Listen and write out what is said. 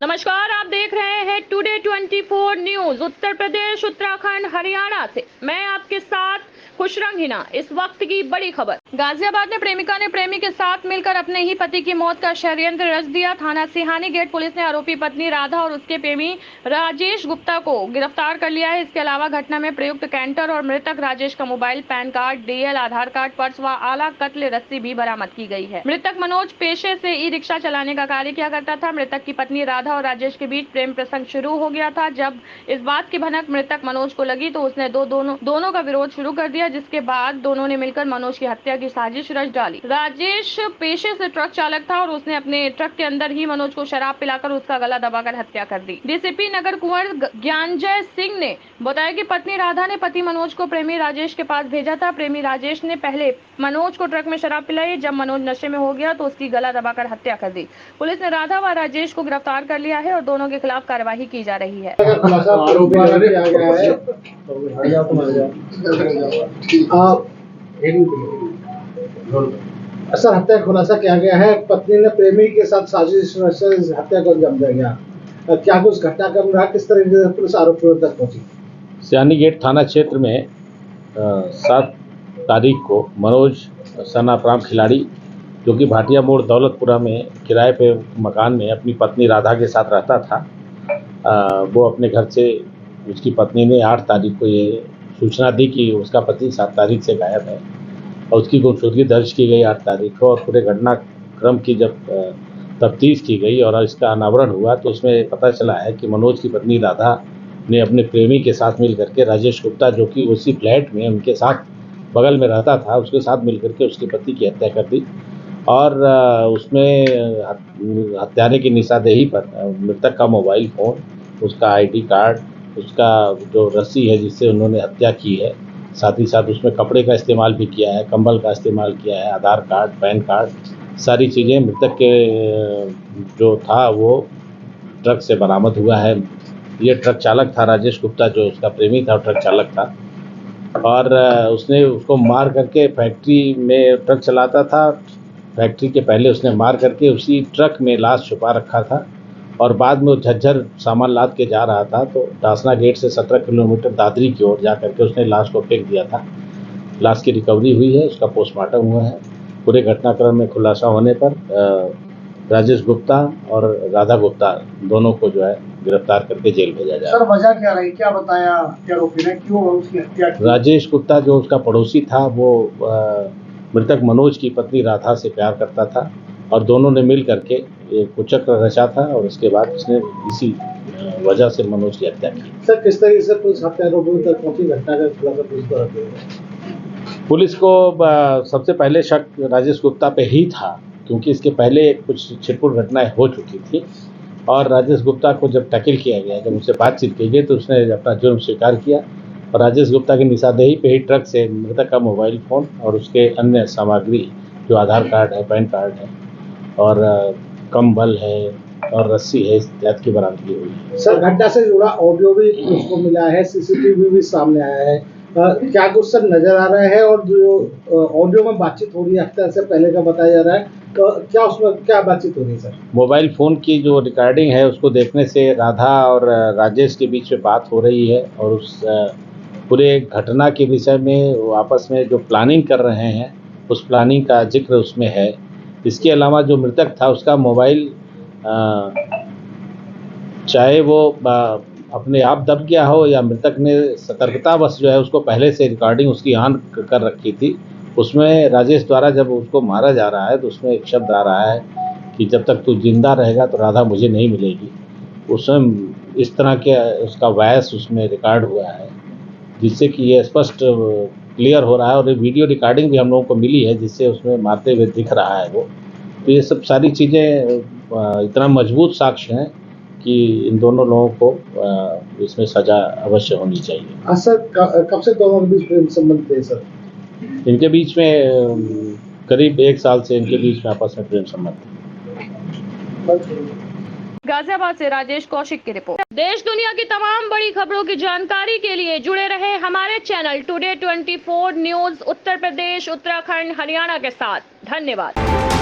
नमस्कार, आप देख रहे हैं टुडे 24 न्यूज। उत्तर प्रदेश, उत्तराखंड, हरियाणा से मैं आपके साथ खुशरंग हिना। इस वक्त की बड़ी खबर। गाजियाबाद में प्रेमिका ने प्रेमी के साथ मिलकर अपने ही पति की मौत का षड्यंत्र रच दिया। थाना सिहानी गेट पुलिस ने आरोपी पत्नी राधा और उसके प्रेमी राजेश गुप्ता को गिरफ्तार कर लिया है। इसके अलावा घटना में प्रयुक्त कैंटर और मृतक राजेश का मोबाइल, पैन कार्ड, डीएल, आधार कार्ड, पर्स व आला कत्ल रस्सी भी बरामद की गई है। मृतक मनोज पेशे से ई रिक्शा चलाने का कार्य किया करता था। मृतक की पत्नी राधा और राजेश के बीच प्रेम प्रसंग शुरू हो गया था। जब इस बात की भनक मृतक मनोज को लगी तो उसने दोनों का विरोध शुरू कर दिया, जिसके बाद दोनों ने मिलकर मनोज की हत्या की साजिश रच डाली। राजेश पेशे से ट्रक चालक था और उसने अपने ट्रक के अंदर ही मनोज को शराब पिलाकर उसका गला दबाकर हत्या कर दी। डीसीपी नगर कुंवर ज्ञानजय सिंह ने बताया कि पत्नी राधा ने पति मनोज को प्रेमी राजेश के पास भेजा था। प्रेमी राजेश ने पहले मनोज को ट्रक में शराब पिलाई। जब मनोज नशे में हो गया तो उसकी गला दबाकर हत्या कर दी। पुलिस ने राधा व राजेश को गिरफ्तार कर लिया है और दोनों के खिलाफ कार्यवाही की जा रही है। सर, हत्या का खुलासा किया गया है। पत्नी ने प्रेमी के साथ साजिश रच हत्या को अंजाम दिया गया। क्या कुछ घटनाक्रम रहा, किस तरह से पुलिस आरोपियों तक पहुंची? सिहानी गेट थाना क्षेत्र में 7 तारीख को मनोज सनाप्राम खिलाड़ी, जो कि भाटिया मोड़ दौलतपुरा में किराए पे मकान में अपनी पत्नी राधा के साथ रहता था, वो अपने घर से उसकी पत्नी ने 8 तारीख को ये सूचना दी कि उसका पति 7 तारीख से गायब है और उसकी गुमशुदगी दर्ज की गई 8 तारीख को। और पूरे घटनाक्रम की जब तफ्तीश की गई और इसका अनावरण हुआ तो उसमें पता चला है कि मनोज की पत्नी राधा ने अपने प्रेमी के साथ मिल करके राजेश गुप्ता, जो कि उसी फ्लैट में उनके साथ बगल में रहता था, उसके साथ मिल करके उसके पति की हत्या कर दी। और उसमें हत्यारे की निशानदेही पर मृतक का मोबाइल फ़ोन, उसका आईडी कार्ड, उसका जो रस्सी है जिससे उन्होंने हत्या की है, साथ ही साथ उसमें कपड़े का इस्तेमाल भी किया है, कंबल का इस्तेमाल किया है, आधार कार्ड, पैन कार्ड, सारी चीज़ें मृतक के जो था वो ट्रक से बरामद हुआ है। ये ट्रक चालक था राजेश गुप्ता, जो उसका प्रेमी था, ट्रक चालक था। और उसने उसको मार करके फैक्ट्री में ट्रक चलाता था, फैक्ट्री के पहले उसने मार करके उसी ट्रक में लाश छुपा रखा था। और बाद में वो झज्जर सामान लाद के जा रहा था तो डासना गेट से 17 किलोमीटर दादरी की ओर जा करके उसने लाश को फेंक दिया था। लाश की रिकवरी हुई है, उसका पोस्टमार्टम हुआ है। पूरे घटनाक्रम में खुलासा होने पर राजेश गुप्ता और राधा गुप्ता दोनों को जो है गिरफ्तार करके जेल भेजा जाए। सर, वजह क्या रही, क्या बताया आरोपी ने, क्यों उसकी हत्या की? राजेश गुप्ता जो उसका पड़ोसी था वो मृतक मनोज की पत्नी राधा से प्यार करता था और दोनों ने मिल करके एक कुचक्र रचा था और उसके बाद उसने इसी वजह से मनोज की हत्या की। सर, किस तरह से पुलिस हत्या आरोपियों तक पहुंची? घटना का खुलासा पुलिस को रखे पुलिस को सबसे पहले शक राजेश गुप्ता पे ही था, क्योंकि इसके पहले कुछ छिटपुट घटनाएं हो चुकी थी। और राजेश गुप्ता को जब टैकल किया गया, जब उससे बातचीत की गई तो उसने अपना जुर्म स्वीकार किया और राजेश गुप्ता की निशानदेही पे ही ट्रक से मृतक का मोबाइल फ़ोन और उसके अन्य सामग्री, जो आधार कार्ड है, पैन कार्ड है और कंबल है और रस्सी है, इत्यादि की बरामदगी हुई है। सर, घटना से जुड़ा ऑडियो भी उसको मिला है, सीसीटीवी भी सामने आया है। क्या कुछ सर नजर आ रहा है? और जो ऑडियो में बातचीत हो रही है हत्या से पहले का बताया जा रहा है, तो क्या उसमें क्या बातचीत हो रही है सर? मोबाइल फ़ोन की जो रिकॉर्डिंग है उसको देखने से राधा और राजेश के बीच में बात हो रही है और उस पूरे घटना के विषय में वो आपस में जो प्लानिंग कर रहे हैं उस प्लानिंग का जिक्र उसमें है। इसके अलावा जो मृतक था उसका मोबाइल चाहे वो अपने आप दब गया हो या मृतक ने सतर्कतावश जो है उसको पहले से रिकॉर्डिंग उसकी ऑन कर रखी थी। उसमें राजेश द्वारा जब उसको मारा जा रहा है तो उसमें एक शब्द आ रहा है कि जब तक तू जिंदा रहेगा तो राधा मुझे नहीं मिलेगी। उसमें इस तरह के उसका वॉइस उसमें रिकॉर्ड हुआ है, जिससे कि ये स्पष्ट क्लियर हो रहा है। और ये वीडियो रिकॉर्डिंग भी हम लोगों को मिली है जिससे उसमें मारते हुए दिख रहा है वो। तो ये सब सारी चीज़ें इतना मजबूत साक्ष्य हैं कि इन दोनों लोगों को इसमें सज़ा अवश्य होनी चाहिए। सर, कब से दोनों के बीच प्रेम संबंध थे सर? इनके बीच में करीब 1 साल से इनके बीच में आपस में प्रेम संबंध थे। गाजियाबाद से राजेश कौशिक की रिपोर्ट। देश दुनिया की तमाम बड़ी खबरों की जानकारी के लिए जुड़े रहे हमारे channel today 24 news Uttar Pradesh, Uttarakhand, Haryana के साथ। धन्यवाद।